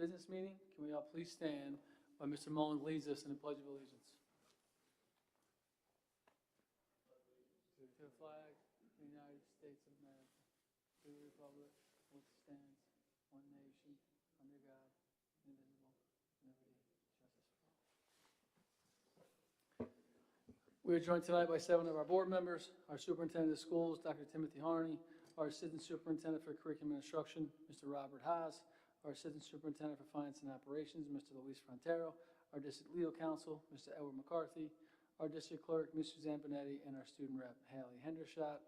business meeting. Can we all please stand while Mr. Mullen leads us in the Pledge of Allegiance? To the flag of the United States of America, to the republic which stands, one nation, under God, indivisible, with liberty and justice for all. We are joined tonight by 7 of our board members, our superintendent of schools, Dr. Timothy Harney, our assistant superintendent for curriculum and instruction, Mr. Robert Haas, our assistant superintendent for finance and operations, Mr. Luis Frontero, our district legal counsel, Mr. Edward McCarthy, our district clerk, Ms. Suzanne Benetti, and our student rep, Haley Hendershot.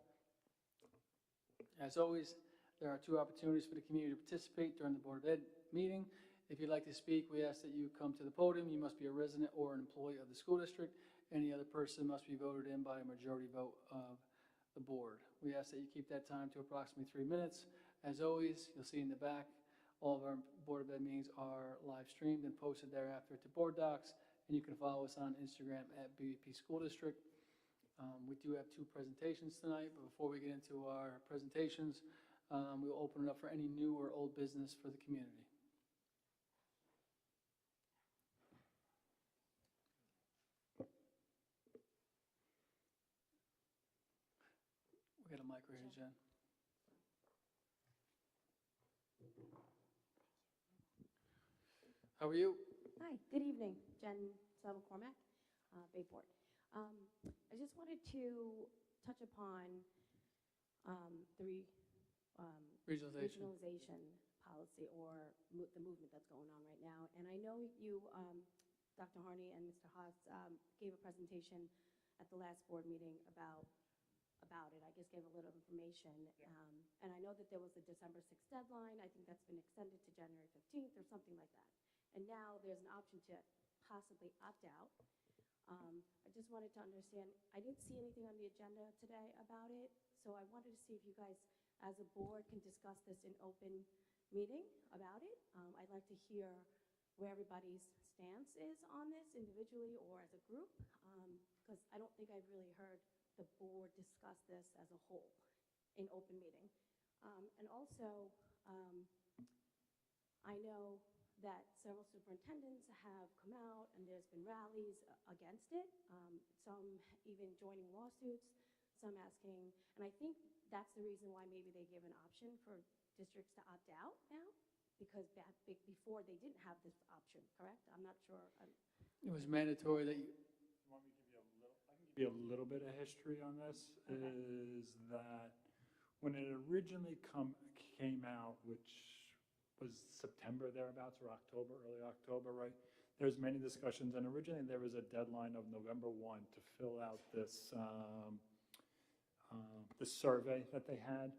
As always, there are 2 opportunities for the community to participate during the Board of Ed meeting. If you'd like to speak, we ask that you come to the podium. You must be a resident or an employee of the school district. Any other person must be voted in by a majority vote of the board. We ask that you keep that time to approximately 3 minutes. As always, you'll see in the back, all of our Board of Ed meetings are live streamed and posted thereafter to Board Docs, and you can follow us on Instagram at BBP School District. We do have 2 presentations tonight, but before we get into our presentations, we'll open it up for any new or old business for the community. We got a mic right here, Jen. How are you? Hi, good evening. Jen Suttle-Cormack, Bay Port. I just wanted to touch upon the regionalization policy, or the movement that's going on right now. And I know you, Dr. Harney and Mr. Haas, gave a presentation at the last board meeting about it. I just gave a little information. And I know that there was a December 6th deadline. I think that's been extended to January 15th or something like that. And now there's an option to possibly opt out. I just wanted to understand, I didn't see anything on the agenda today about it, so I wanted to see if you guys, as a board, can discuss this in open meeting about it. I'd like to hear where everybody's stance is on this, individually or as a group, because I don't think I've really heard the board discuss this as a whole in open meeting. And also, I know that several superintendents have come out and there's been rallies against it, some even joining lawsuits, some asking, and I think that's the reason why maybe they give an option for districts to opt out now, because before they didn't have this option, correct? I'm not sure. It was mandatory that you... You want me to give you a little, I can give you a little bit of history on this, Okay. Is that when it originally came out, which was September thereabouts, or October, early October, right? There's many discussions, and originally there was a deadline of November 1 to fill out this the survey that they had.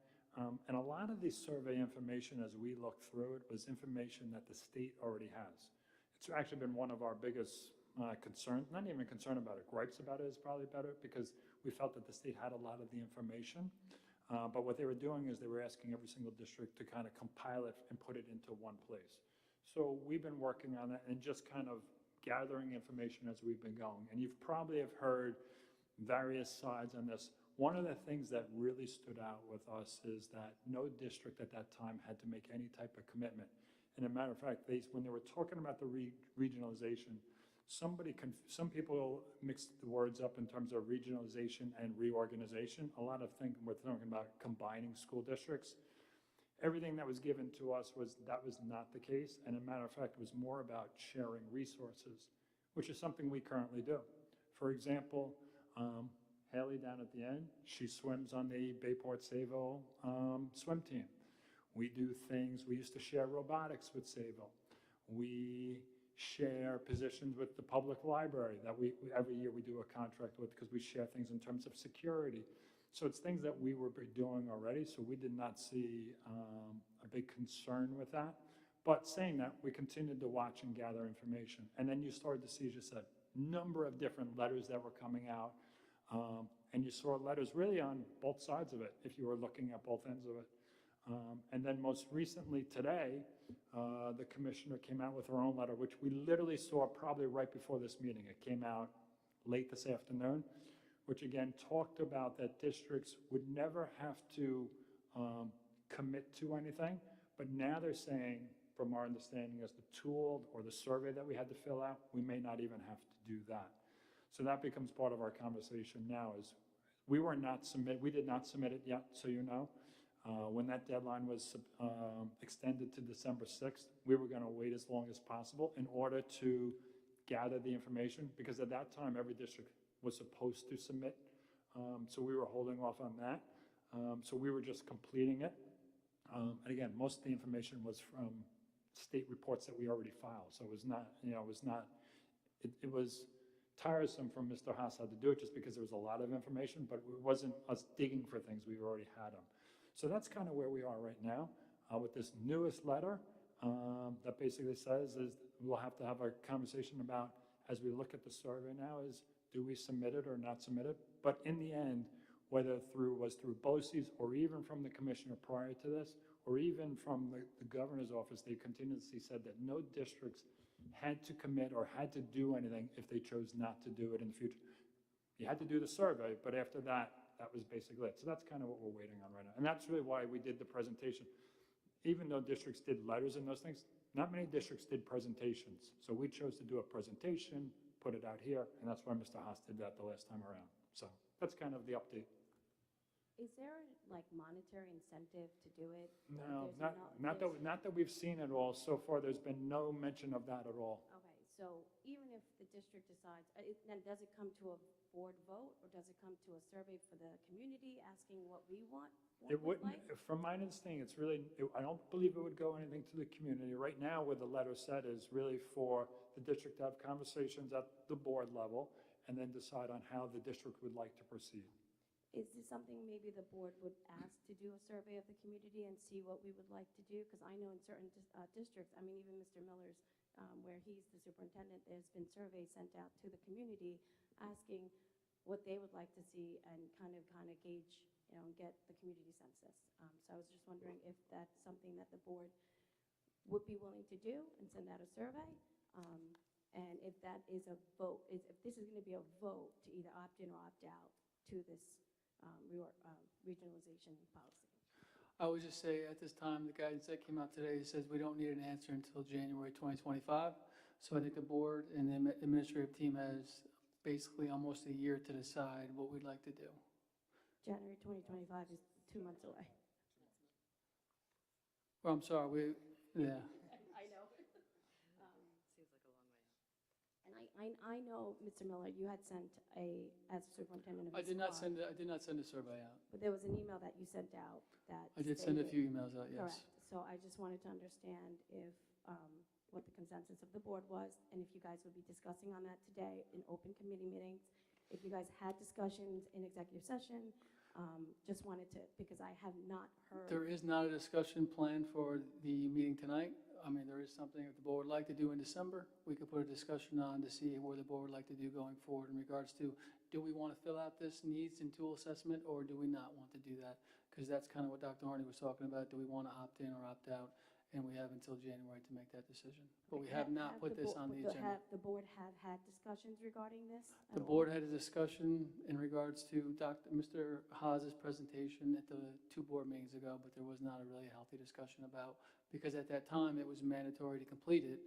And a lot of the survey information, as we looked through it, was information that the state already has. It's actually been one of our biggest concerns, not even concern about it, gripes about it is probably better, because we felt that the state had a lot of the information. But what they were doing is they were asking every single district to kind of compile it and put it into one place. So we've been working on that and just kind of gathering information as we've been going. And you've probably have heard various sides on this. One of the things that really stood out with us is that no district at that time had to make any type of commitment. And as a matter of fact, when they were talking about the regionalization, some people mixed the words up in terms of regionalization and reorganization. A lot of things we're talking about combining school districts. Everything that was given to us that was not the case. And as a matter of fact, it was more about sharing resources, which is something we currently do. For example, Haley down at the end, she swims on the Bayport Sayville swim team. We do things, we used to share robotics with Sayville. We share positions with the public library that every year we do a contract with, because we share things in terms of security. So it's things that we were doing already, so we did not see a big concern with that. But saying that, we continued to watch and gather information. And then you started to see just a number of different letters that were coming out. And you saw letters really on both sides of it, if you were looking at both ends of it. And then most recently today, the commissioner came out with her own letter, which we literally saw probably right before this meeting. It came out late this afternoon, which again talked about that districts would never have to commit to anything, but now they're saying from our understanding as the tool or the survey that we had to fill out, we may not even have to do that. So that becomes part of our conversation now is we did not submit it yet, so you know. When that deadline was extended to December 6th, we were going to wait as long as possible in order to gather the information, because at that time, every district was supposed to submit. So we were holding off on that. So we were just completing it. And again, most of the information was from state reports that we already filed. So it was not, it was tiresome for Mr. Haas had to do it just because there was a lot of information, but it wasn't us digging for things, we already had them. So that's kind of where we are right now with this newest letter that basically says is we'll have to have a conversation about, as we look at the survey now, is do we submit it or not submit it? But in the end, whether was through BOCES or even from the commissioner prior to this, or even from the governor's office, they continuously said that no districts had to commit or had to do anything if they chose not to do it in the future. You had to do the survey, but after that, that was basically it. So that's kind of what we're waiting on right now. And that's really why we did the presentation. Even though districts did letters and those things, not many districts did presentations. So we chose to do a presentation, put it out here, and that's why Mr. Haas did that the last time around. So that's kind of the update. Is there like monetary incentive to do it? No, not that we've seen at all. So far, there's been no mention of that at all. Okay, so even if the district decides, then does it come to a board vote, or does it come to a survey for the community asking what we want? It wouldn't, from my understanding, it's really, I don't believe it would go anything to the community. Right now, where the letter said is really for the district to have conversations at the board level and then decide on how the district would like to proceed. Is this something maybe the board would ask to do a survey of the community and see what we would like to do? Because I know in certain districts, I mean, even Mr. Miller's, where he's the superintendent, there's been surveys sent out to the community asking what they would like to see and kind of gauge, get the community census. So I was just wondering if that's something that the board would be willing to do and send out a survey. And if that is a vote, if this is going to be a vote to either opt in or opt out to this regionalization policy. I would just say at this time, the guidance that came out today says we don't need an answer until January 2025. So I think the board and the administrative team has basically almost a year to decide what we'd like to do. January 2025 is 2 months away. Well, I'm sorry, yeah. I know. Seems like a long way out. And I know, Mr. Miller, you had sent as superintendent of I did not send a survey out. But there was an email that you sent out that I did send a few emails out, yes. Correct. So I just wanted to understand if, what the consensus of the board was, and if you guys would be discussing on that today in open committee meetings, if you guys had discussions in executive session, just wanted to, because I have not heard. There is not a discussion planned for the meeting tonight. I mean, there is something if the board would like to do in December, we could put a discussion on to see where the board would like to do going forward in regards to, do we want to fill out this needs and tool assessment, or do we not want to do that? Because that's kind of what Dr. Harney was talking about. Do we want to opt in or opt out? And we have until January to make that decision. But we have not put this on the agenda. The board have had discussions regarding this? The board had a discussion in regards to Mr. Haas's presentation at the 2 board meetings ago, but there was not a really healthy discussion about, because at that time it was mandatory to complete it.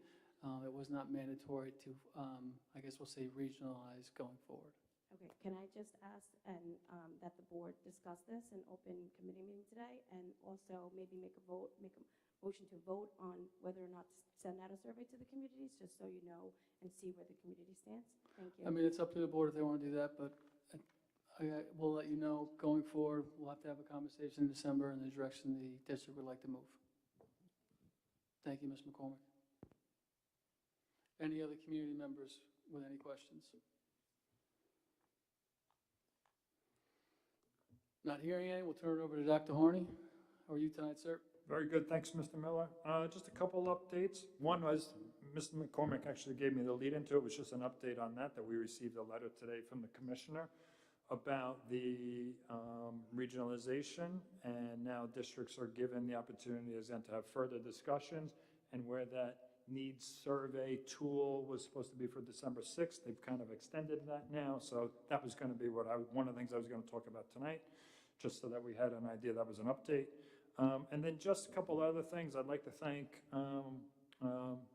It was not mandatory to, I guess we'll say, regionalize going forward. Okay, can I just ask that the board discuss this in open committee meeting today, and also maybe make a motion to vote on whether or not to send out a survey to the communities, just so you know and see where the community stands? Thank you. I mean, it's up to the board if they want to do that, but we'll let you know going forward. We'll have to have a conversation in December in the direction the district would like to move. Thank you, Ms. McCormick. Any other community members with any questions? Not hearing any, we'll turn it over to Dr. Harney. How are you tonight, sir? Very good, thanks, Mr. Miller. Just a couple updates. One was, Mr. McCormick actually gave me the lead into it, was just an update on that we received a letter today from the commissioner about the regionalization, and now districts are given the opportunity again to have further discussions, and where that needs survey tool was supposed to be for December 6th, they've kind of extended that now, so that was going to be one of the things I was going to talk about tonight, just so that we had an idea. That was an update. And then just a couple other things. I'd like to thank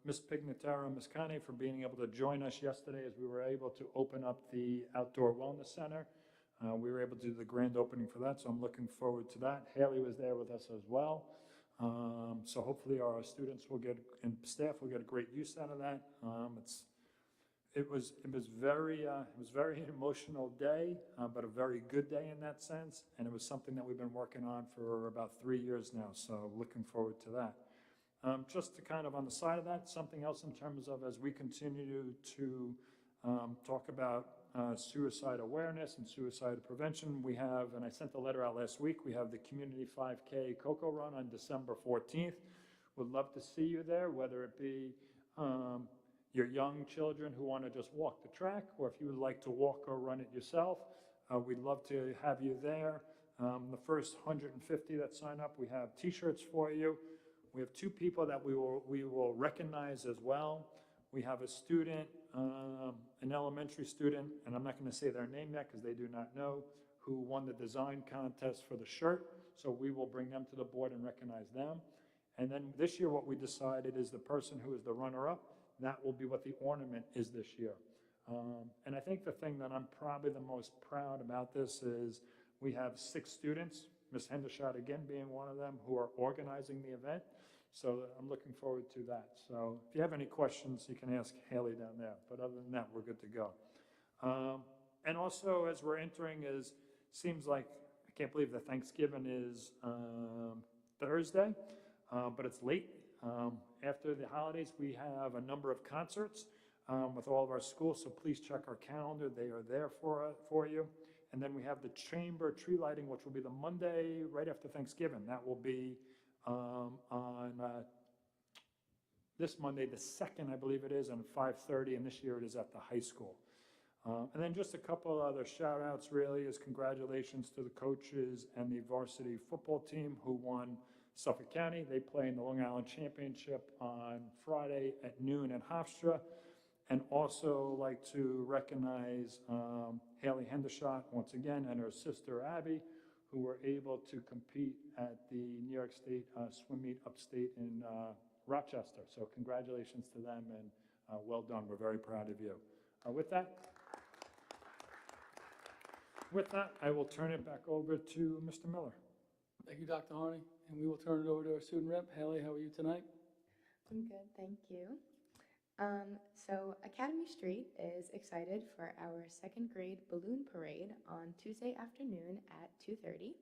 Ms. Pignataro and Ms. Connie for being able to join us yesterday as we were able to open up the Outdoor Wellness Center. We were able to do the grand opening for that, so I'm looking forward to that. Haley was there with us as well. So hopefully our students will get, and staff will get a great use out of that. It was very emotional day, but a very good day in that sense. And it was something that we've been working on for about 3 years now. So looking forward to that. Just to kind of on the side of that, something else in terms of as we continue to talk about suicide awareness and suicide prevention, we have, and I sent a letter out last week, we have the Community 5K Cocoa Run on December 14th. Would love to see you there, whether it be your young children who want to just walk the track, or if you would like to walk or run it yourself, we'd love to have you there. The first 150 that sign up, we have t-shirts for you. We have 2 people that we will recognize as well. We have a student, an elementary student, and I'm not going to say their name yet because they do not know, who won the design contest for the shirt. So we will bring them to the board and recognize them. And then this year what we decided is the person who is the runner-up, that will be what the ornament is this year. And I think the thing that I'm probably the most proud about this is we have 6 students, Ms. Hendershot again being one of them, who are organizing the event. So I'm looking forward to that. So if you have any questions, you can ask Haley down there. But other than that, we're good to go. And also, as we're entering, seems like, I can't believe that Thanksgiving is Thursday, but it's late. After the holidays, we have a number of concerts with all of our schools, so please check our calendar. They are there for you. And then we have the chamber tree lighting, which will be the Monday right after Thanksgiving. That will be on this Monday, the 2nd, I believe it is, and 5:30, and this year it is at the high school. And then just a couple other shout outs really is congratulations to the coaches and the varsity football team who won Suffolk County. They play in the Long Island Championship on Friday at noon at Hofstra. And also like to recognize Haley Hendershot once again and her sister Abby, who were able to compete at the New York State swim meet upstate in Rochester. So congratulations to them and well done. We're very proud of you. With that, I will turn it back over to Mr. Miller. Thank you, Dr. Harney. And we will turn it over to our student rep. Haley, how are you tonight? I'm good, thank you. So Academy Street is excited for our 2nd grade balloon parade on Tuesday afternoon at 2:30.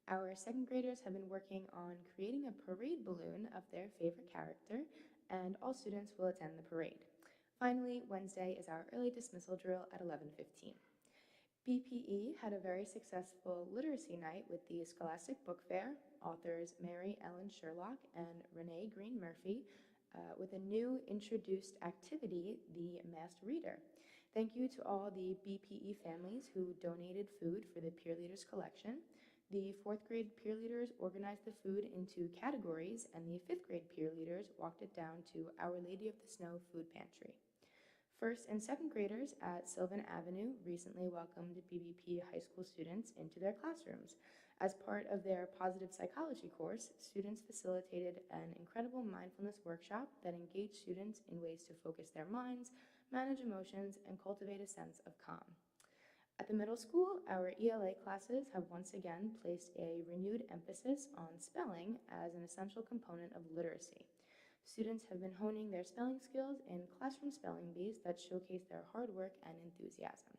Our 2nd graders have been working on creating a parade balloon of their favorite character, and all students will attend the parade. Finally, Wednesday is our early dismissal drill at 11:15. BPE had a very successful literacy night with the Scholastic Book Fair, authors Mary Ellen Sherlock and Renee Green Murphy, with a new introduced activity, the Masked Reader. Thank you to all the BPE families who donated food for the peer leaders collection. The 4th grade peer leaders organized the food into categories, and the 5th grade peer leaders walked it down to Our Lady of the Snow Food Pantry. 1st and 2nd graders at Sylvan Avenue recently welcomed BBP high school students into their classrooms. As part of their positive psychology course, students facilitated an incredible mindfulness workshop that engaged students in ways to focus their minds, manage emotions, and cultivate a sense of calm. At the middle school, our ELA classes have once again placed a renewed emphasis on spelling as an essential component of literacy. Students have been honing their spelling skills in classroom spelling bees that showcase their hard work and enthusiasm.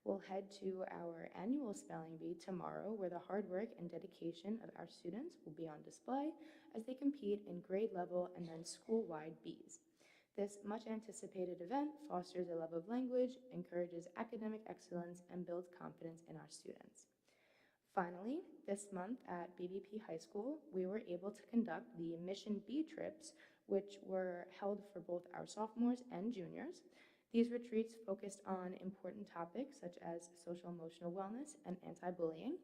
We'll head to our annual spelling bee tomorrow, where the hard work and dedication of our students will be on display as they compete in grade level and then school-wide bees. This much-anticipated event fosters a love of language, encourages academic excellence, and builds confidence in our students. Finally, this month at BBP High School, we were able to conduct the Mission Bee trips, which were held for both our sophomores and juniors. These retreats focused on important topics such as social-emotional wellness and anti-bullying.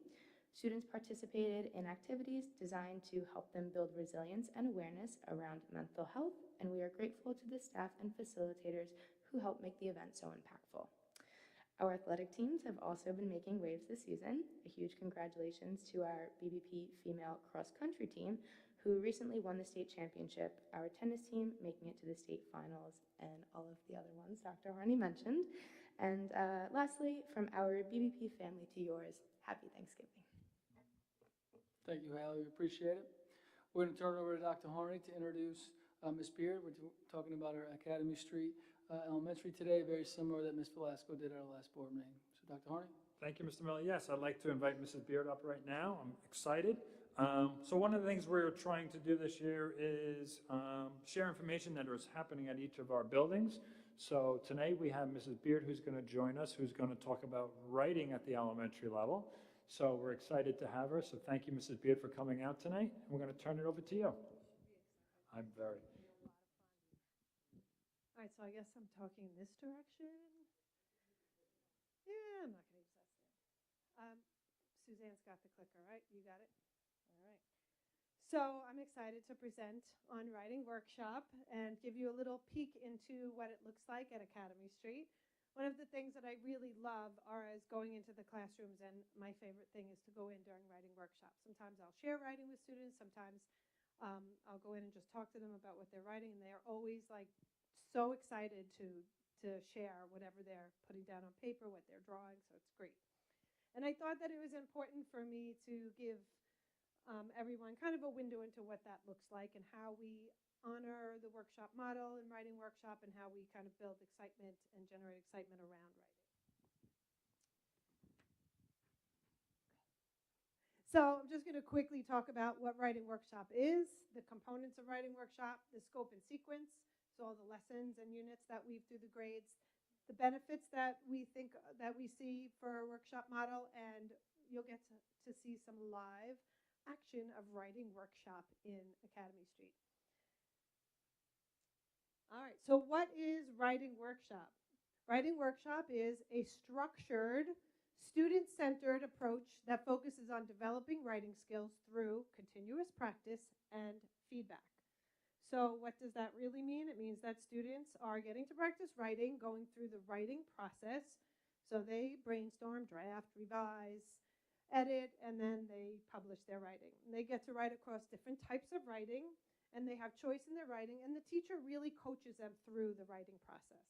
Students participated in activities designed to help them build resilience and awareness around mental health, and we are grateful to the staff and facilitators who helped make the event so impactful. Our athletic teams have also been making waves this season. A huge congratulations to our BBP female cross country team, who recently won the state championship, our tennis team making it to the state finals, and all of the other ones Dr. Harney mentioned. And lastly, from our BBP family to yours, happy Thanksgiving. Thank you, Hallie. We appreciate it. We're going to turn it over to Dr. Harney to introduce Ms. Beard. We're talking about our Academy Street Elementary today, very similar that Ms. Velasco did at our last board meeting. So, Dr. Harney? Thank you, Mr. Miller. Yes, I'd like to invite Mrs. Beard up right now. I'm excited. So one of the things we're trying to do this year is share information that is happening at each of our buildings. So tonight we have Mrs. Beard who's going to join us, who's going to talk about writing at the elementary level. So we're excited to have her. So thank you, Mrs. Beard, for coming out tonight. And we're going to turn it over to you. I'm very. All right, so I guess I'm talking in this direction. Yeah, I'm not going to use that stand. Suzanne's got the clicker, right? You got it? All right. So I'm excited to present on writing workshop and give you a little peek into what it looks like at Academy Street. One of the things that I really love is going into the classrooms, and my favorite thing is to go in during writing workshops. Sometimes I'll share writing with students. Sometimes I'll go in and just talk to them about what they're writing, and they're always like so excited to share whatever they're putting down on paper, what they're drawing, so it's great. And I thought that it was important for me to give everyone kind of a window into what that looks like and how we honor the workshop model in writing workshop and how we kind of build excitement and generate excitement around writing. So I'm just going to quickly talk about what writing workshop is, the components of writing workshop, the scope and sequence, so all the lessons and units that weave through the grades, the benefits that we think that we see for a workshop model, and you'll get to see some live action of writing workshop in Academy Street. All right, so what is writing workshop? Writing workshop is a structured, student-centered approach that focuses on developing writing skills through continuous practice and feedback. So what does that really mean? It means that students are getting to practice writing, going through the writing process. So they brainstorm, draft, revise, edit, and then they publish their writing. And they get to write across different types of writing, and they have choice in their writing, and the teacher really coaches them through the writing process.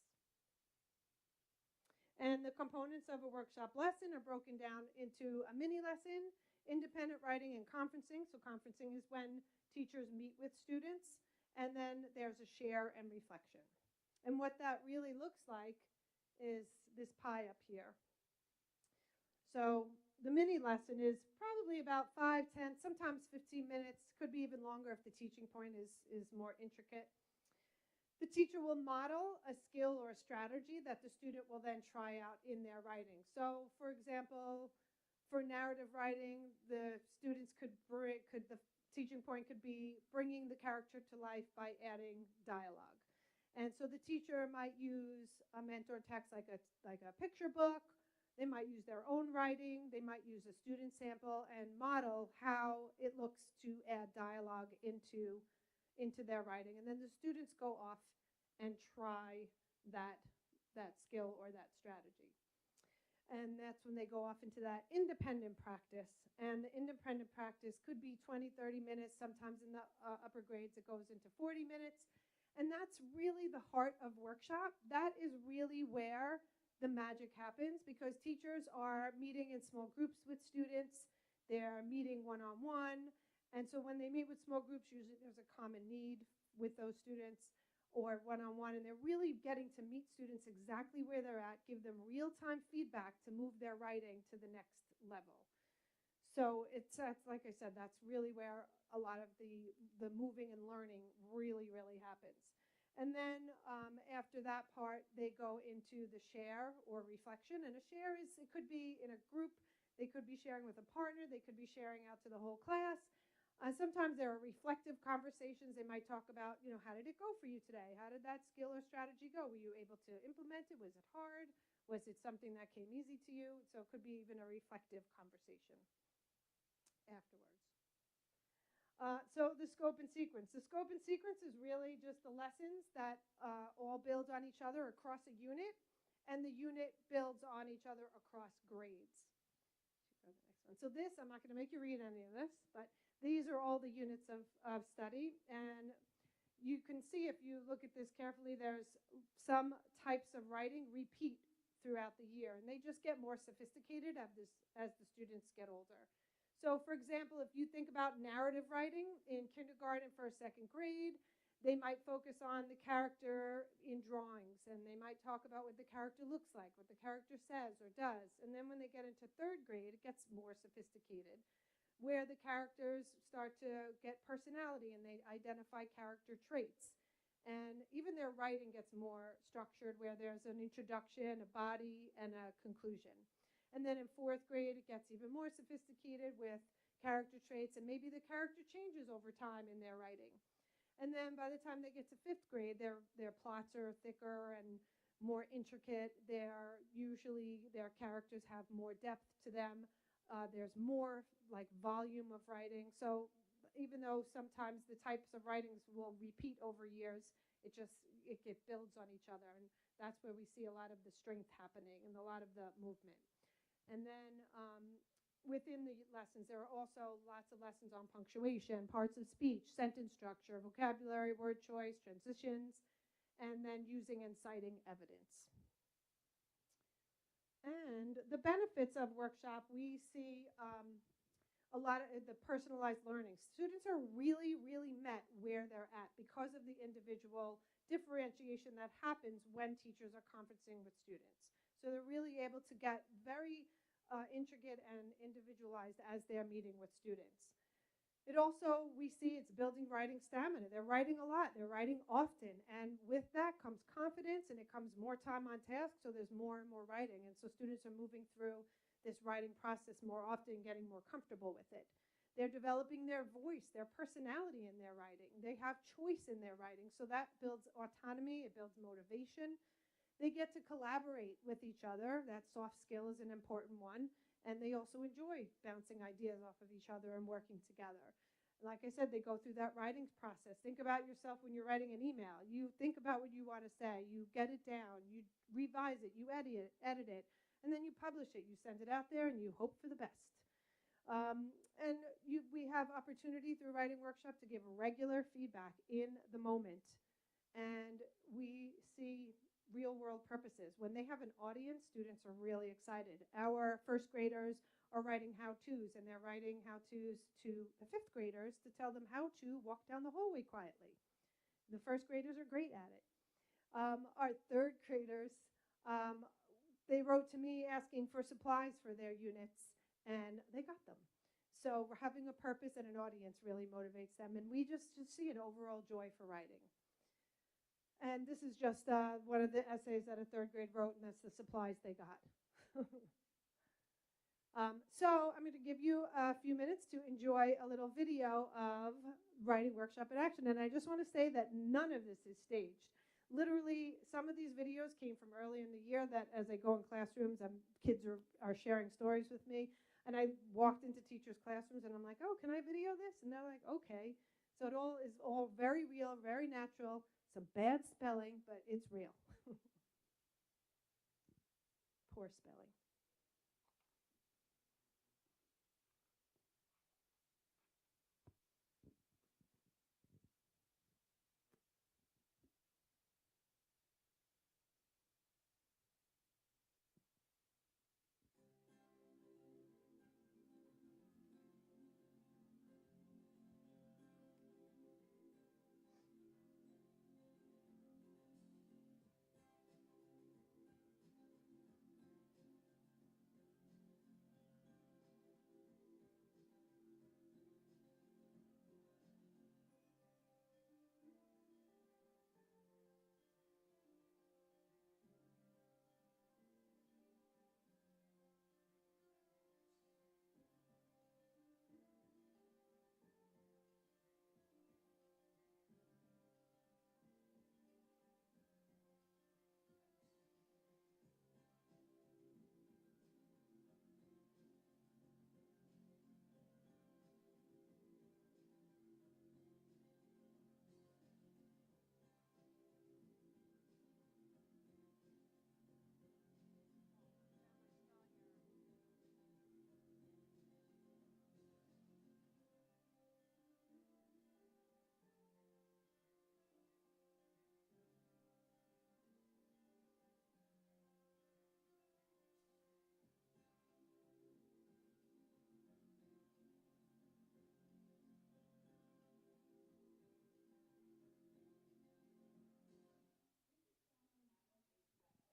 And the components of a workshop lesson are broken down into a mini lesson, independent writing, and conferencing. So conferencing is when teachers meet with students. And then there's a share and reflection. And what that really looks like is this pie up here. So the mini lesson is probably about 5, 10, sometimes 15 minutes. Could be even longer if the teaching point is more intricate. The teacher will model a skill or a strategy that the student will then try out in their writing. So for example, for narrative writing, the students the teaching point could be bringing the character to life by adding dialogue. And so the teacher might use a mentor text like a picture book. They might use their own writing. They might use a student sample and model how it looks to add dialogue into their writing. And then the students go off and try that skill or that strategy. And that's when they go off into that independent practice. And the independent practice could be 20, 30 minutes. Sometimes in the upper grades, it goes into 40 minutes. And that's really the heart of workshop. That is really where the magic happens, because teachers are meeting in small groups with students. They're meeting one-on-one. And so when they meet with small groups, usually there's a common need with those students, or one-on-one, and they're really getting to meet students exactly where they're at, give them real-time feedback to move their writing to the next level. So it's like I said, that's really where a lot of the moving and learning really, really happens. And then after that part, they go into the share or reflection. And a share it could be in a group. They could be sharing with a partner. They could be sharing out to the whole class. Sometimes there are reflective conversations. They might talk about, how did it go for you today? How did that skill or strategy go? Were you able to implement it? Was it hard? Was it something that came easy to you? So it could be even a reflective conversation afterwards. So the scope and sequence. The scope and sequence is really just the lessons that all build on each other across a unit. and the unit builds on each other across grades. Should go to the next one. So this, I'm not going to make you read any of this, but these are all the units of study. And you can see if you look at this carefully, there's some types of writing repeat throughout the year, and they just get more sophisticated as the students get older. So for example, if you think about narrative writing in kindergarten, first, second grade, they might focus on the character in drawings, and they might talk about what the character looks like, what the character says or does. And then when they get into third grade, it gets more sophisticated, where the characters start to get personality and they identify character traits. And even their writing gets more structured, where there's an introduction, a body, and a conclusion. And then in fourth grade, it gets even more sophisticated with character traits, and maybe the character changes over time in their writing. And then by the time they get to fifth grade, their plots are thicker and more intricate. Usually their characters have more depth to them. There's more like volume of writing. So even though sometimes the types of writings will repeat over years, it builds on each other. And that's where we see a lot of the strength happening and a lot of the movement. And then within the lessons, there are also lots of lessons on punctuation, parts of speech, sentence structure, vocabulary, word choice, transitions, and then using and citing evidence. And the benefits of workshop, we see a lot of the personalized learning. Students are really, really met where they're at because of the individual differentiation that happens when teachers are conferencing with students. So they're really able to get very intricate and individualized as they're meeting with students. It also, we see it's building writing stamina. They're writing a lot. They're writing often. And with that comes confidence, and it comes more time on task, so there's more and more writing. And so students are moving through this writing process more often, getting more comfortable with it. They're developing their voice, their personality in their writing. They have choice in their writing, so that builds autonomy. It builds motivation. They get to collaborate with each other. That soft skill is an important one. And they also enjoy bouncing ideas off of each other and working together. Like I said, they go through that writing process. Think about yourself when you're writing an email. You think about what you want to say. You get it down. You revise it. You edit it. And then you publish it. You send it out there, and you hope for the best. We have opportunity through writing workshop to give regular feedback in the moment. And we see real-world purposes. When they have an audience, students are really excited. Our first graders are writing how-tos, and they're writing how-tos to the fifth graders to tell them how to walk down the hallway quietly. The first graders are great at it. Our third graders, they wrote to me asking for supplies for their units, and they got them. So having a purpose and an audience really motivates them, and we just see an overall joy for writing. And this is just one of the essays that a third grade wrote, and that's the supplies they got. So I'm going to give you a few minutes to enjoy a little video of writing workshop in action. And I just want to say that none of this is staged. Literally, some of these videos came from early in the year that as I go in classrooms, kids are sharing stories with me. And I walked into teachers' classrooms, and I'm like, oh, can I video this? And they're like, okay. So it all is very real, very natural. Some bad spelling, but it's real. Poor spelling.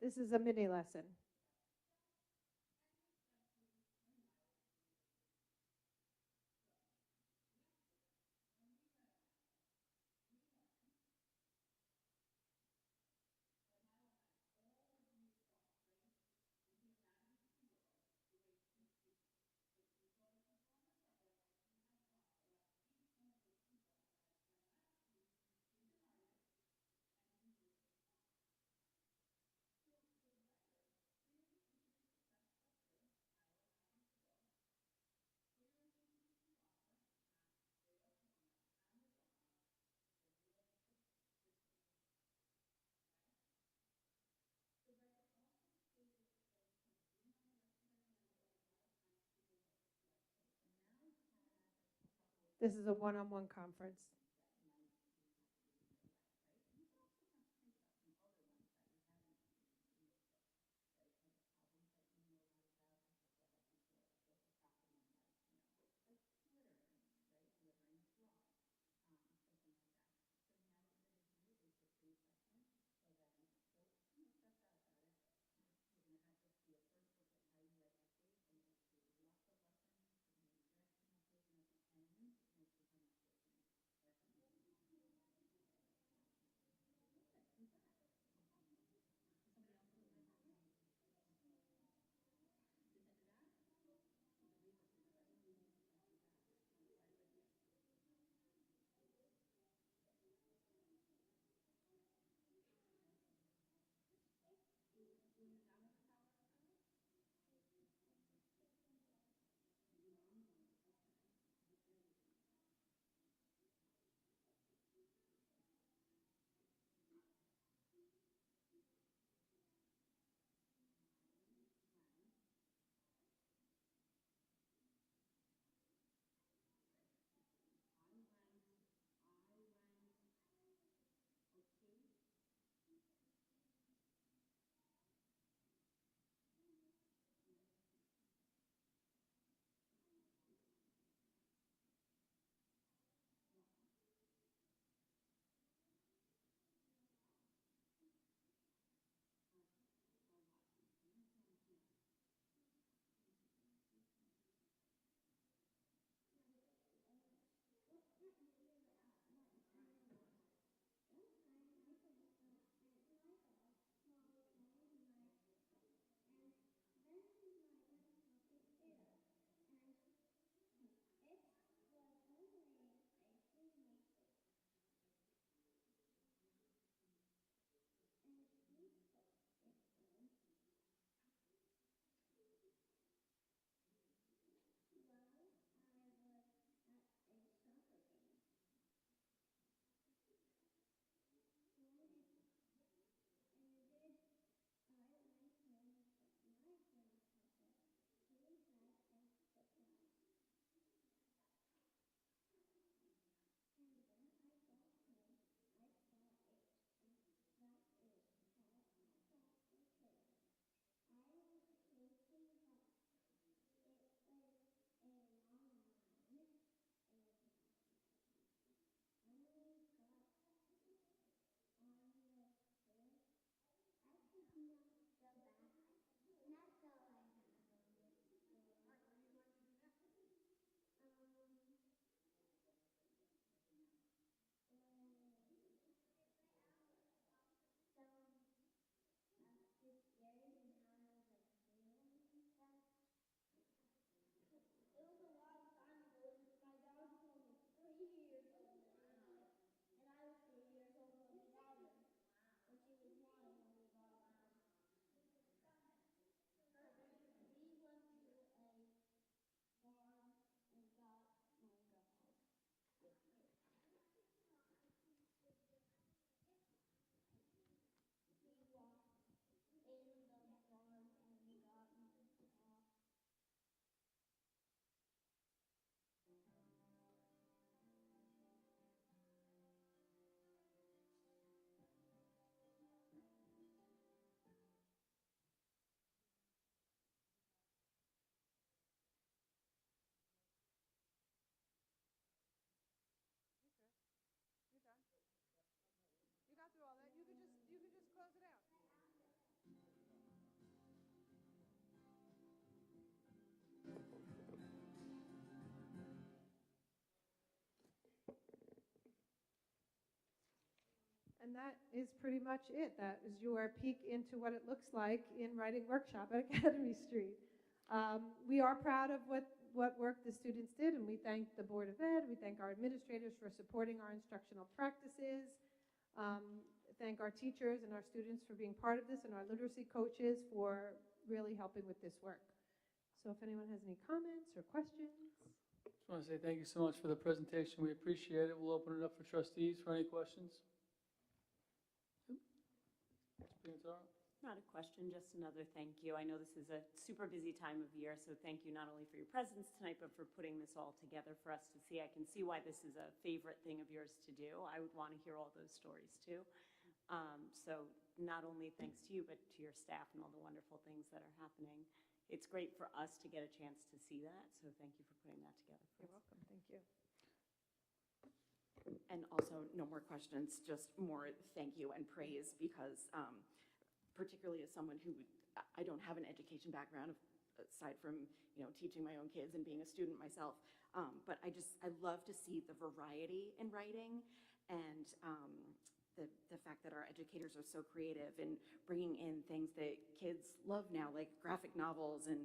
This is a mini lesson. This is a one-on-one conference. that is pretty much it. That is your peek into what it looks like in writing workshop at Academy Street. We are proud of what work the students did, and we thank the Board of Ed, we thank our administrators for supporting our instructional practices, thank our teachers and our students for being part of this, and our literacy coaches for really helping with this work. So if anyone has any comments or questions. Just want to say thank you so much for the presentation. We appreciate it. We'll open it up for trustees for any questions. Yep. Ms. Piantaro? Not a question, just another thank you. I know this is a super busy time of year, so thank you not only for your presence tonight, but for putting this all together for us to see. I can see why this is a favorite thing of yours to do. I would want to hear all those stories too. So not only thanks to you, but to your staff and all the wonderful things that are happening. It's great for us to get a chance to see that, so thank you for putting that together for You're us. welcome. Thank you. And also, no more questions, just more thank you and praise, because particularly as someone who, I don't have an education background aside from, teaching my own kids and being a student myself, but I love to see the variety in writing, and the fact that our educators are so creative in bringing in things that kids love now, like graphic novels and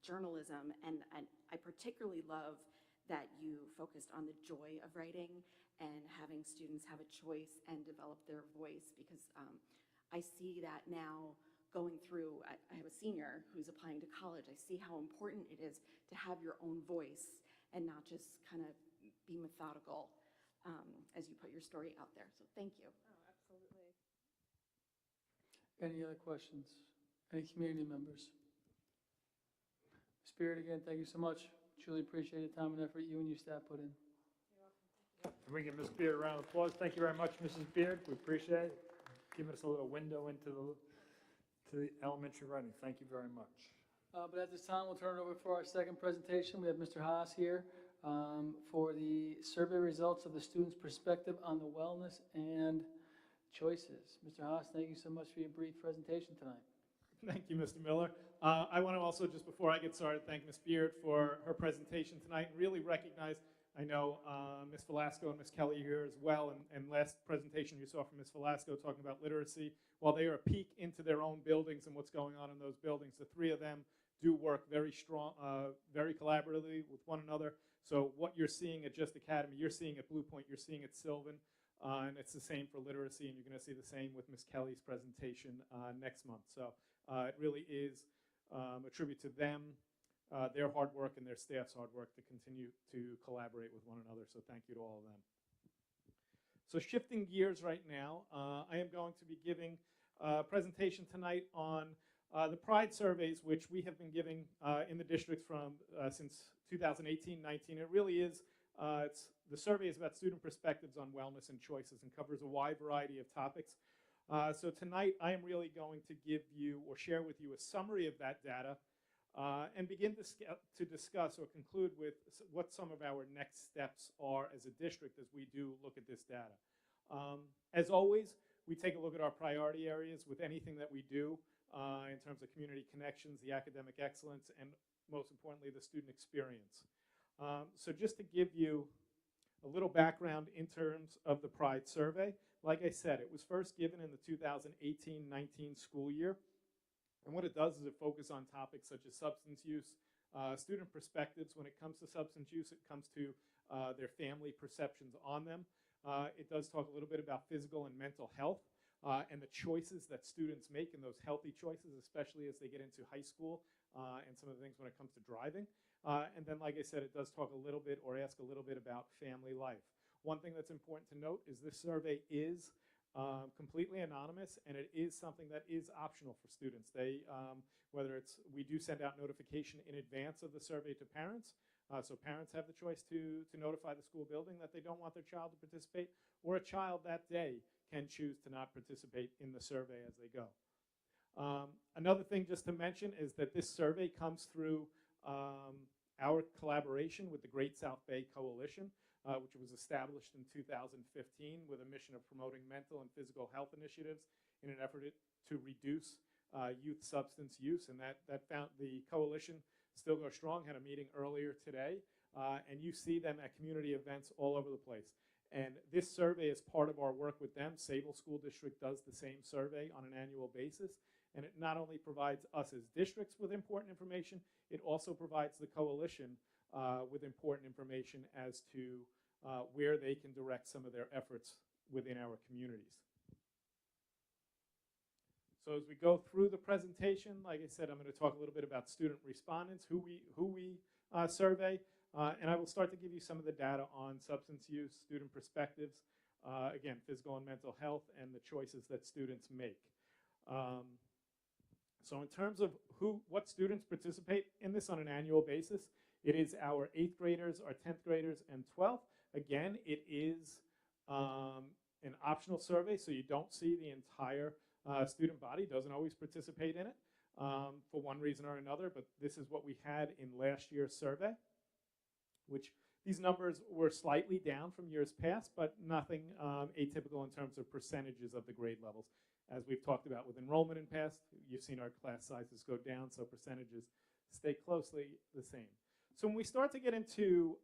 journalism, and I particularly love that you focused on the joy of writing and having students have a choice and develop their voice, because I see that now going through. I have a senior who's applying to college. I see how important it is to have your own voice and not just kind of be methodical as you put your story out there. So thank you. Oh, absolutely. Any other questions? Any community members? Spirit, again, thank you so much. Truly appreciate the time and effort you and your staff put in. Can we give Ms. Beard a round of applause? Thank you very much, Mrs. Beard. We appreciate it. Giving us a little window into the elementary writing. Thank you very much. But at this time, we'll turn it over for our second presentation. We have Mr. Haas here for the survey results of the students' perspective on the wellness and choices. Mr. Haas, thank you so much for your brief presentation tonight. Thank you, Mr. Miller. I want to also, just before I get started, thank Ms. Beard for her presentation tonight, and really recognize, I know Ms. Velasco and Ms. Kelly here as well, and last presentation you saw from Ms. Velasco talking about literacy. While they are a peek into their own buildings and what's going on in those buildings, the three of them do work very strong, very collaboratively with one another. So what you're seeing at Just Academy, you're seeing at Blue Point, you're seeing at Sylvan, and it's the same for literacy, and you're going to see the same with Ms. Kelly's presentation next month. So it really is a tribute to them, their hard work and their staff's hard work to continue to collaborate with one another. So thank you to all of them. So shifting gears right now, I am going to be giving a presentation tonight on the Pride surveys, which we have been giving in the district from since 2018-19. It really is, the survey is about student perspectives on wellness and choices and covers a wide variety of topics. So tonight I am really going to give you or share with you a summary of that data and begin to discuss or conclude with what some of our next steps are as a district as we do look at this data. As always, we take a look at our priority areas with anything that we do in terms of community connections, the academic excellence, and most importantly, the student experience. So just to give you a little background in terms of the Pride survey, like I said, it was first given in the 2018-19 school year. And what it does is it focuses on topics such as substance use, student perspectives when it comes to substance use. It comes to their family perceptions on them. It does talk a little bit about physical and mental health and the choices that students make and those healthy choices, especially as they get into high school and some of the things when it comes to driving. And then, like I said, it does talk a little bit or ask a little bit about family life. One thing that's important to note is this survey is completely anonymous, and it is something that is optional for students. They, we do send out notification in advance of the survey to parents, so parents have the choice to notify the school building that they don't want their child to participate, or a child that day can choose to not participate in the survey as they go. Another thing just to mention is that this survey comes through our collaboration with the Great South Bay Coalition, which was established in 2015 with a mission of promoting mental and physical health initiatives in an effort to reduce youth substance use. And the coalition still goes strong, had a meeting earlier today, and you see them at community events all over the place. And this survey is part of our work with them. Sable School District does the same survey on an annual basis. And it not only provides us as districts with important information, it also provides the coalition with important information as to where they can direct some of their efforts within our communities. So as we go through the presentation, like I said, I'm going to talk a little bit about student respondents, who we survey, and I will start to give you some of the data on substance use, student perspectives, again, physical and mental health, and the choices that students make. So in terms of what students participate in this on an annual basis, it is our 8th graders, our 10th graders, and 12th. Again, it is an optional survey, so you don't see the entire student body. Doesn't always participate in it for one reason or another, but this is what we had in last year's survey, which these numbers were slightly down from years past, but nothing atypical in terms of percentages of the grade levels. As we've talked about with enrollment in past, you've seen our class sizes go down, so percentages stay closely the same. So when we start to get into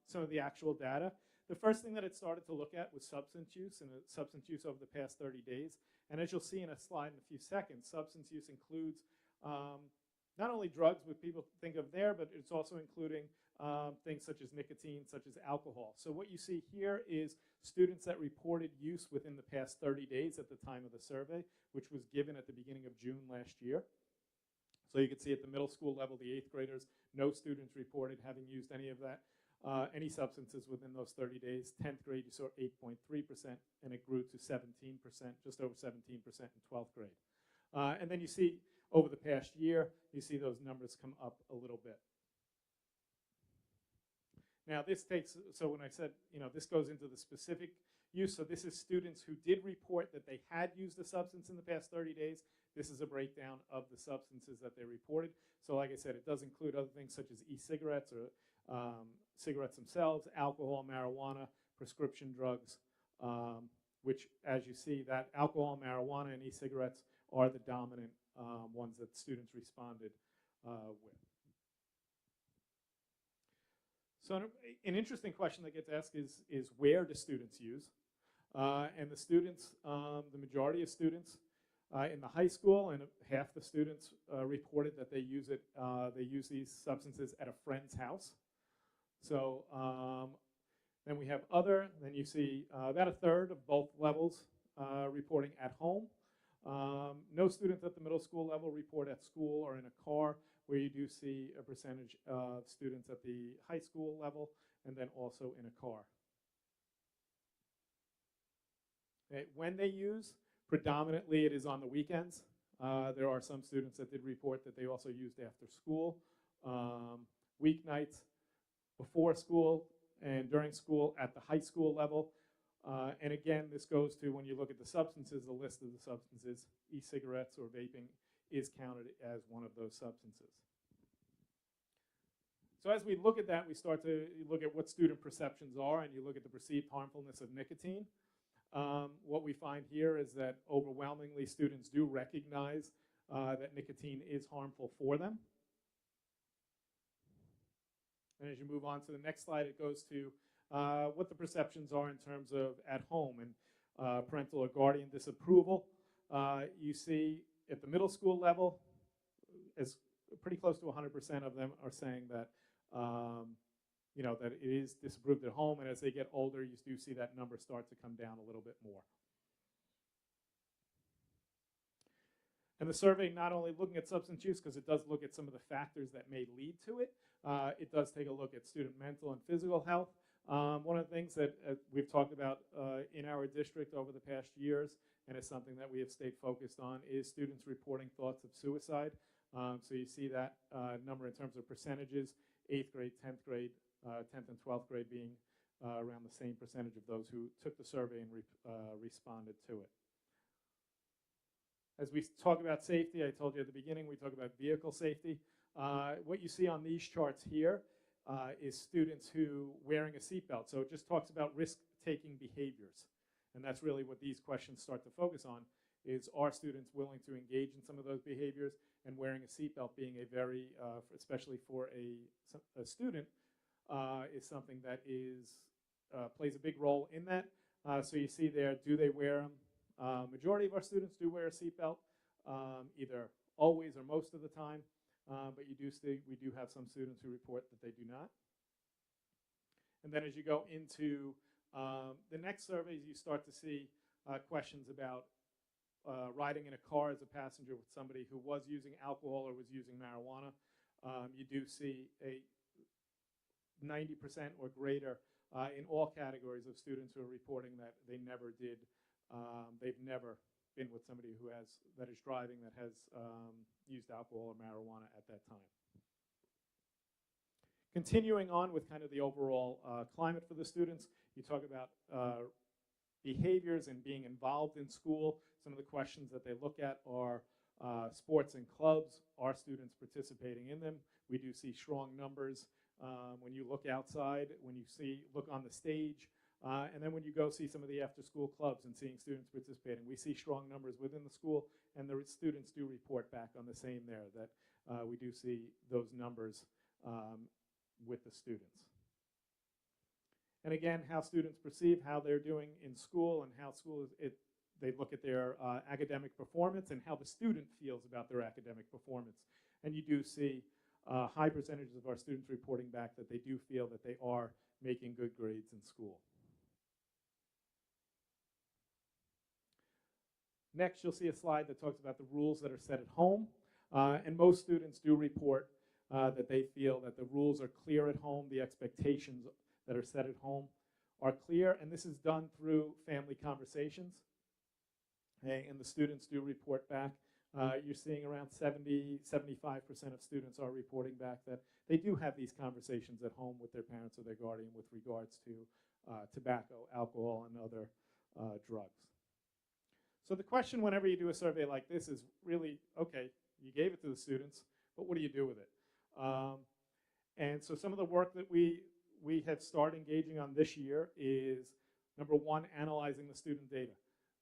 some of the actual data, the first thing that it started to look at was substance use, and substance use over the past 30 days. And as you'll see in a slide in a few seconds, substance use includes not only drugs, what people think of there, but it's also including things such as nicotine, such as alcohol. So what you see here is students that reported use within the past 30 days at the time of the survey, which was given at the beginning of June last year. So you can see at the middle school level, the 8th graders, no students reported having used any of that, any substances within those 30 days. 10th grade, you saw 8.3%, and it grew to 17%, just over 17% in 12th grade. And then you see over the past year, you see those numbers come up a little bit. Now this takes, so when I said, this goes into the specific use, so this is students who did report that they had used a substance in the past 30 days. This is a breakdown of the substances that they reported. So like I said, it does include other things such as e-cigarettes or cigarettes themselves, alcohol, marijuana, prescription drugs, which as you see, that alcohol, marijuana, and e-cigarettes are the dominant ones that students responded with. So an interesting question that gets asked is where do students use? And the students, the majority of students in the high school, and half the students reported that they use these substances at a friend's house. So then we have other, then you see about a third of both levels reporting at home. No students at the middle school level report at school or in a car, where you do see a percentage of students at the high school level and then also in a car. Okay, when they use, predominantly it is on the weekends. There are some students that did report that they also used after school, weeknights, before school, and during school at the high school level. And again, this goes to when you look at the substances, the list of the substances, e-cigarettes or vaping is counted as one of those substances. So as we look at that, we start to look at what student perceptions are, and you look at the perceived harmfulness of nicotine. What we find here is that overwhelmingly students do recognize that nicotine is harmful for them. And as you move on to the next slide, it goes to what the perceptions are in terms of at home and parental or guardian disapproval. You see at the middle school level, as pretty close to 100% of them are saying that, that it is disapproved at home, and as they get older, you do see that number start to come down a little bit more. And the survey not only looking at substance use, because it does look at some of the factors that may lead to it, it does take a look at student mental and physical health. One of the things that we've talked about in our district over the past years, and it's something that we have stayed focused on, is students reporting thoughts of suicide. So you see that number in terms of percentages, 8th grade, 10th grade, 10th and 12th grade being around the same percentage of those who took the survey and responded to it. As we talk about safety, I told you at the beginning, we talk about vehicle safety. What you see on these charts here is students who wearing a seatbelt. So it just talks about risk-taking behaviors. And that's really what these questions start to focus on, is are students willing to engage in some of those behaviors, and wearing a seatbelt being a very, especially for a student, is something that is plays a big role in that. So you see there, do they wear them? Majority of our students do wear a seatbelt, either always or most of the time. But we do have some students who report that they do not. And then as you go into the next surveys, you start to see questions about riding in a car as a passenger with somebody who was using alcohol or was using marijuana. You do see a 90% or greater in all categories of students who are reporting that they never did. They've never been with somebody that is driving that has used alcohol or marijuana at that time. Continuing on with kind of the overall climate for the students, you talk about behaviors and being involved in school. Some of the questions that they look at are sports and clubs. Are students participating in them? We do see strong numbers when you look outside, when you look on the stage, and then when you go see some of the after-school clubs and seeing students participating. We see strong numbers within the school, and the students do report back on the same there, that we do see those numbers with the students. And again, how students perceive how they're doing in school and how they look at their academic performance and how the student feels about their academic performance. And you do see high percentages of our students reporting back that they do feel that they are making good grades in school. Next, you'll see a slide that talks about the rules that are set at home. And most students do report that they feel that the rules are clear at home, the expectations that are set at home are clear, and this is done through family conversations. Okay, and the students do report back. You're seeing around 75% of students are reporting back that they do have these conversations at home with their parents or their guardian with regards to tobacco, alcohol, and other drugs. So the question whenever you do a survey like this is really, okay, you gave it to the students, but what do you do with it? And so some of the work that we have started engaging on this year is, number one, analyzing the student data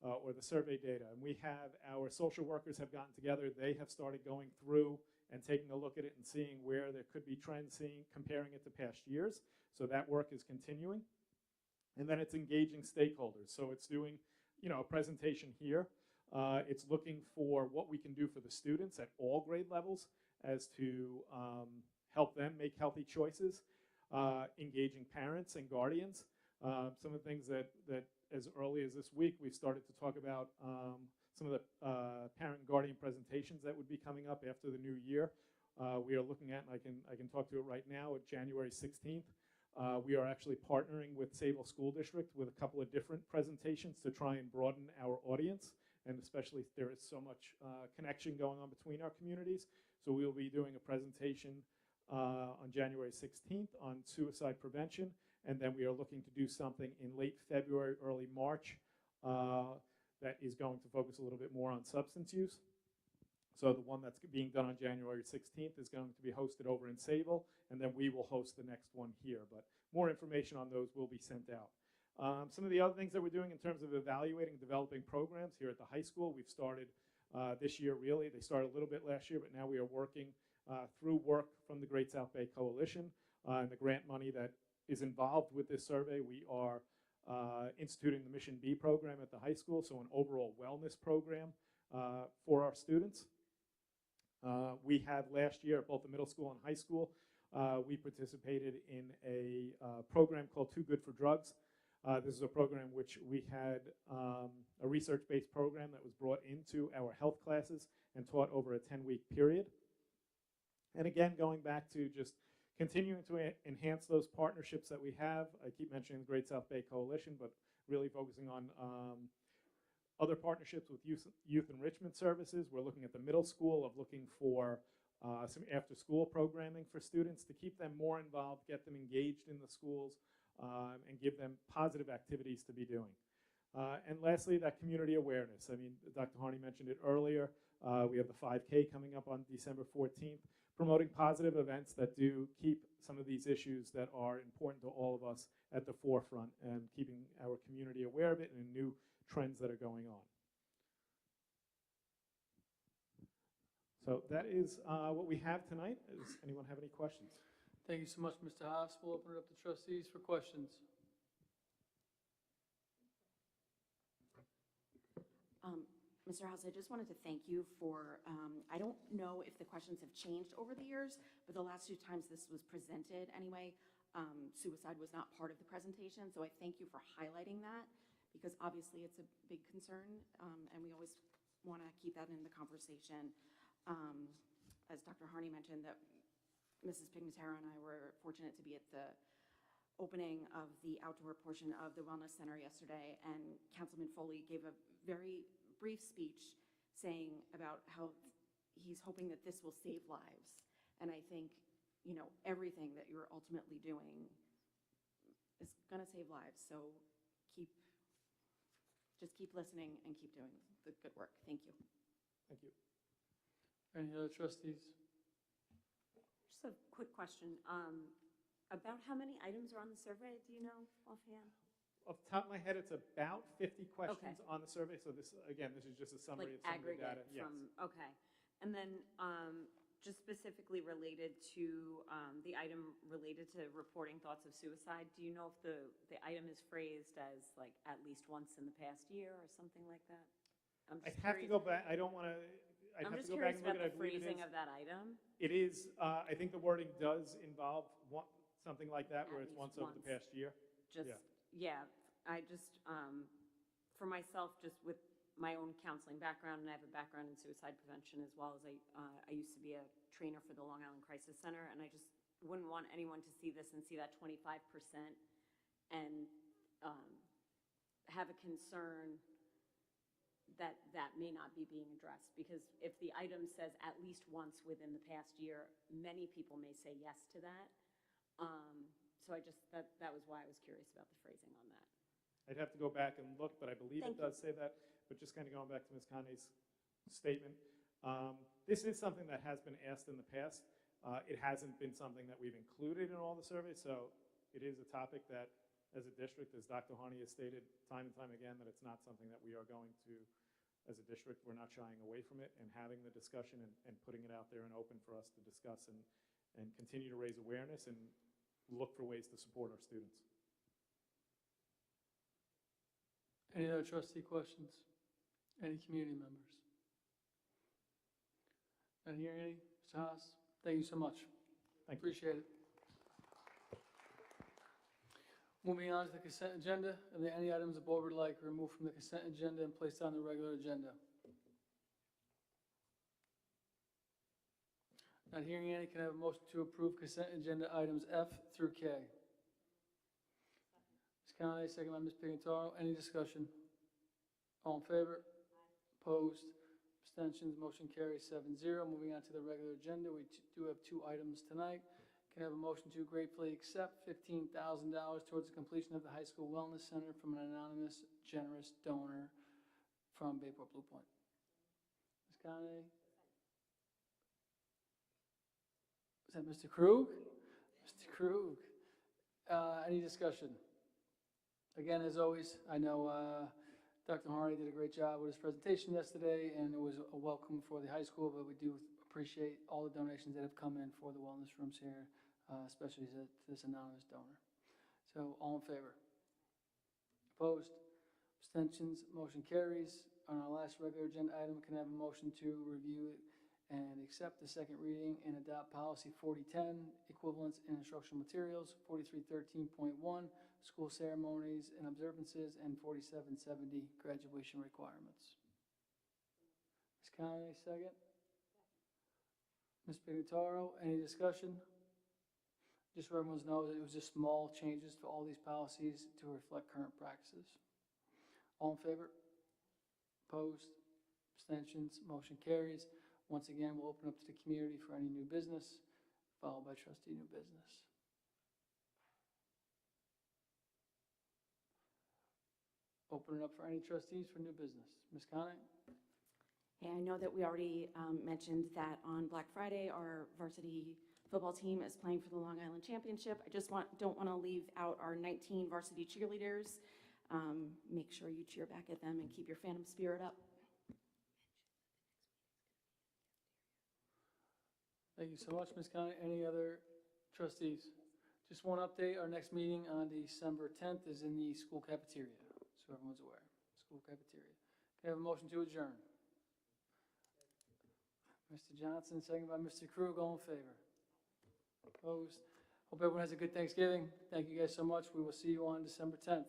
or the survey data. And we have our social workers have gotten together. They have started going through and taking a look at it and seeing where there could be trends, comparing it to past years. So that work is continuing. And then it's engaging stakeholders. So it's doing, a presentation here. It's looking for what we can do for the students at all grade levels as to help them make healthy choices, engaging parents and guardians. Some of the things that as early as this week, we've started to talk about some of the parent and guardian presentations that would be coming up after the new year. We are looking at, and I can talk to it right now, at January 16th. We are actually partnering with Sayville School District with a couple of different presentations to try and broaden our audience, and especially there is so much connection going on between our communities. So we will be doing a presentation on January 16th on suicide prevention, and then we are looking to do something in late February, early March that is going to focus a little bit more on substance use. So the one that's being done on January 16th is going to be hosted over in Sayville, and then we will host the next one here. But more information on those will be sent out. Some of the other things that we're doing in terms of evaluating and developing programs here at the high school, we've started this year really. They started a little bit last year, but now we are working through work from the Great South Bay Coalition and the grant money that is involved with this survey. We are instituting the Mission B program at the high school, so an overall wellness program for our students. We had last year at both the middle school and high school, we participated in a program called Too Good for Drugs. This is a program which we had a research-based program that was brought into our health classes and taught over a 10-week period. And again, going back to just continuing to enhance those partnerships that we have. I keep mentioning the Great South Bay Coalition, but really focusing on other partnerships with youth enrichment services. We're looking at the middle school of looking for some after-school programming for students to keep them more involved, get them engaged in the schools, and give them positive activities to be doing. And lastly, that community awareness. I mean, Dr. Harney mentioned it earlier. We have the 5K coming up on December 14th, promoting positive events that do keep some of these issues that are important to all of us at the forefront and keeping our community aware of it and new trends that are going on. So that is what we have tonight. Does anyone have any questions? Thank you so much, Mr. Haas. We'll open it up to trustees for questions. Mr. House, I just wanted to thank you for, I don't know if the questions have changed over the years, but the last 2 times this was presented anyway, suicide was not part of the presentation, so I thank you for highlighting that, because obviously it's a big concern, and we always want to keep that in the conversation. As Dr. Harney mentioned, that Mrs. Pignataro and I were fortunate to be at the opening of the outdoor portion of the Wellness Center yesterday, and Councilman Foley gave a very brief speech saying about how he's hoping that this will save lives. And I think, you know, everything that you're ultimately doing is going to save lives. So just keep listening and keep doing the good work. Thank you. Thank you. Any other trustees? Just a quick question. About how many items are on the survey, do you know offhand? Off the top of my head, it's about 50 questions on the survey. So this, again, this is just a summary Like of some of the data. aggregate from, okay. And then just specifically related to the item related to reporting thoughts of suicide, do you know if the item is phrased as like at least once in the past year or something like that? I'd have to go back. I don't want to. I'm have just to go back curious and look about at it. the I believe it phrasing is. of that item. It is, I think the wording does involve something like that, where At it's least once over the once. past year. Just, yeah, I just, for myself, just with my own counseling background, and I have a background in suicide prevention as well as I used to be a trainer for the Long Island Crisis Center, and I just wouldn't want anyone to see this and see that 25% and have a concern that that may not be being addressed. Because if the item says at least once within the past year, many people may say yes to that. So I just, that was why I was curious about the phrasing on that. I'd have to go back and look, but I believe Thank it does say that. But just kind of going back to Ms. Coney's statement, this is something that has been asked in the past. It hasn't been something that we've included in all the surveys, so it is a topic that, as a district, as Dr. Harney has stated time and time again, that it's not something that we are going to, as a district, we're not shying away from it and having the discussion and putting it out there and open for us to discuss and continue to raise awareness and look for ways to support our students. Any other trustee questions? Any community members? Not hearing any? Mr. Haas, thank you so much. Thank you. Appreciate it. Moving on to the consent agenda. Are there any items the board would like removed from the consent agenda and placed on the regular agenda? Not hearing any, can I have a motion to approve consent agenda items F through K? Ms. Conley, second by Ms. Pignataro. Any discussion? All in favor? Opposed? Abstentions? Motion carries 7-0. Moving on to the regular agenda, we do have 2 items tonight. Can I have a motion to gratefully accept $15,000 towards the completion of the high school wellness center from an anonymous, generous donor from Bayport Blue Point? Ms. Conley? Is that Mr. Krug? Mr. Krug. Any discussion? Again, as always, I know Dr. Harney did a great job with his presentation yesterday, and it was a welcome for the high school, but we do appreciate all the donations that have come in for the wellness rooms here, especially to this anonymous donor. So, all in favor? Opposed? Abstentions? Motion carries. On our last regular agenda item, can I have a motion to review and accept the second reading and adopt policy 4010, equivalence in instructional materials, 4313.1, school ceremonies and observances, and 4770, graduation requirements? Ms. Conley, second. Ms. Pignataro, any discussion? Just so everyone knows, it was just small changes to all these policies to reflect current practices. All in favor? Opposed? Abstentions? Motion carries. Once again, we'll open up to the community for any new business, followed by trustee new business. Open it up for any trustees for new business. Ms. Conant? Hey, I know that we already mentioned that on Black Friday, our varsity football team is playing for the Long Island Championship. I just don't want to leave out our 19 varsity cheerleaders. Make sure you cheer back at them and keep your Phantom spirit up. Thank you so much, Ms. Conant. Any other trustees? Just one update, our next meeting on December 10th is in the school cafeteria, so everyone's aware. School cafeteria. Can I have a motion to adjourn? Mr. Johnson, second by Mr. Krug, all in favor? Opposed? Hope everyone has a good Thanksgiving. Thank you guys so much. We will see you on December 10th.